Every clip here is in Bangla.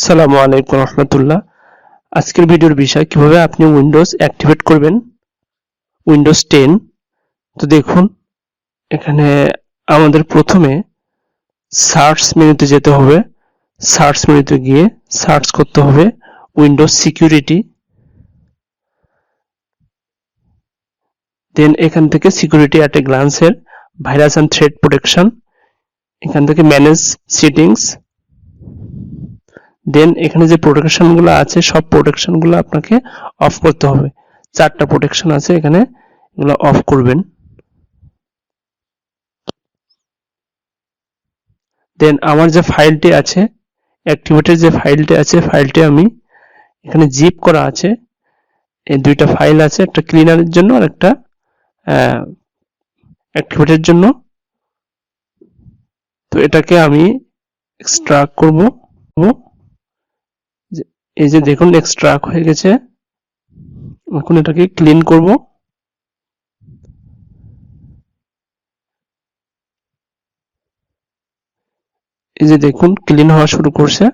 আসসালামু আলাইকুম রহমতুল্লাহ। আজকের ভিডিওর বিষয় কিভাবে আপনি উইন্ডোজ অ্যাক্টিভেট করবেন উইন্ডোজ 10। তো দেখুন, এখানে আমাদের প্রথমে সার্চ মেনুতে যেতে হবে। সার্চ মেনুতে গিয়ে সার্চ করতে হবে উইন্ডোজ সিকিউরিটি। দেন এখান থেকে সিকিউরিটি অ্যাট এ গ্লান্সের ভাইরাস অ্যান্ড থ্রেট প্রোটেকশন, এখান থেকে ম্যানেজ সেটিংস। দেন এখানে যে প্রোটেকশন গুলো আছে সব প্রোটেকশন গুলো আপনাকে অফ করতে হবে। 4টা প্রোটেকশন আছে, এখানে এগুলো অফ করবেন। দেন আমার যে ফাইলটি আছে, অ্যাক্টিভেটের যে ফাইলটি আছে, ফাইলটি আমি এখানে জিপ করা আছে। এই দুইটা ফাইল আছে, একটা ক্লিনারের জন্য আর একটা অ্যাক্টিভেটের জন্য। তো এটাকে আমি এক্সট্রাক্ট করব। এই যে দেখুন এক্সট্রাক্ট হয়ে গেছে। এখন এটাকে ক্লিন করব। এই যে দেখুন ক্লিন হওয়া শুরু করছে।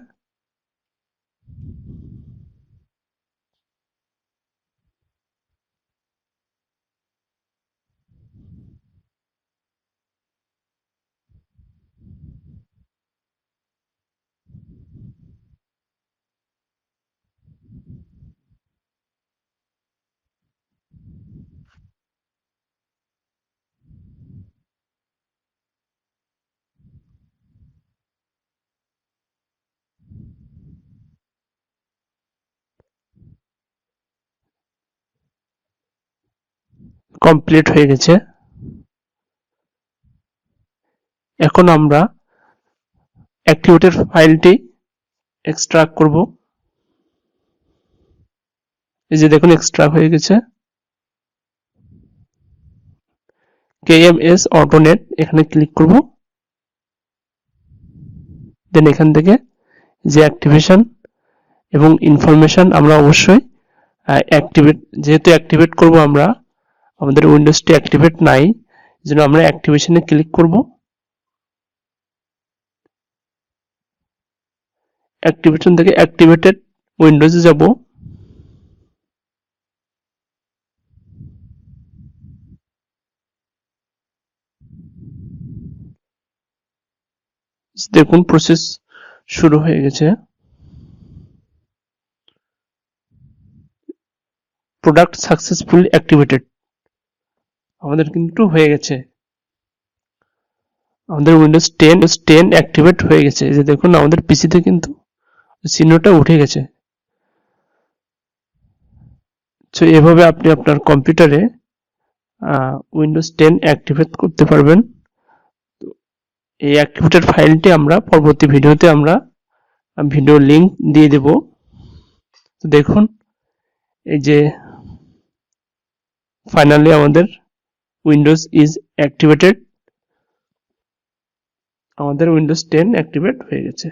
কমপ্লিট হয়ে গেছে। এখন আমরা অ্যাক্টিভেটের ফাইলটি এক্সট্রাক্ট করব। এই যে দেখুন এক্সট্রাক্ট হয়ে গেছে। KMS অটোনেট এখানে ক্লিক করব। দেন এখান থেকে যে অ্যাক্টিভেশন এবং ইনফরমেশন আমরা অবশ্যই অ্যাক্টিভেট, যেহেতু অ্যাক্টিভেট করব আমরা, আমাদের উইন্ডোজটি অ্যাক্টিভেট নাই, যেন আমরা অ্যাক্টিভেশনে ক্লিক করব। অ্যাক্টিভেশন থেকে অ্যাক্টিভেটেড উইন্ডোজে যাব। দেখুন প্রসেস শুরু হয়ে গেছে। প্রোডাক্ট সাকসেসফুলি অ্যাক্টিভেটেড আমাদের কিন্তু হয়ে গেছে। আমাদের উইন্ডোজ 10 অ্যাক্টিভেট হয়ে গেছে। এই যে দেখুন আমাদের পিসিতে কিন্তু চিহ্নটা উঠে গেছে। তো এভাবে আপনি আপনার কম্পিউটারে উইন্ডোজ 10 অ্যাক্টিভেট করতে পারবেন। এই অ্যাক্টিভেটেড ফাইলটি আমরা পরবর্তী ভিডিওতে আমরা ভিডিও লিংক দিয়ে দেব। তো দেখুন এই যে ফাইনালি আমাদের উইন্ডোজ ইজ অ্যাক্টিভেটেড, আমাদের উইন্ডোজ 10 অ্যাক্টিভেট হয়ে গেছে।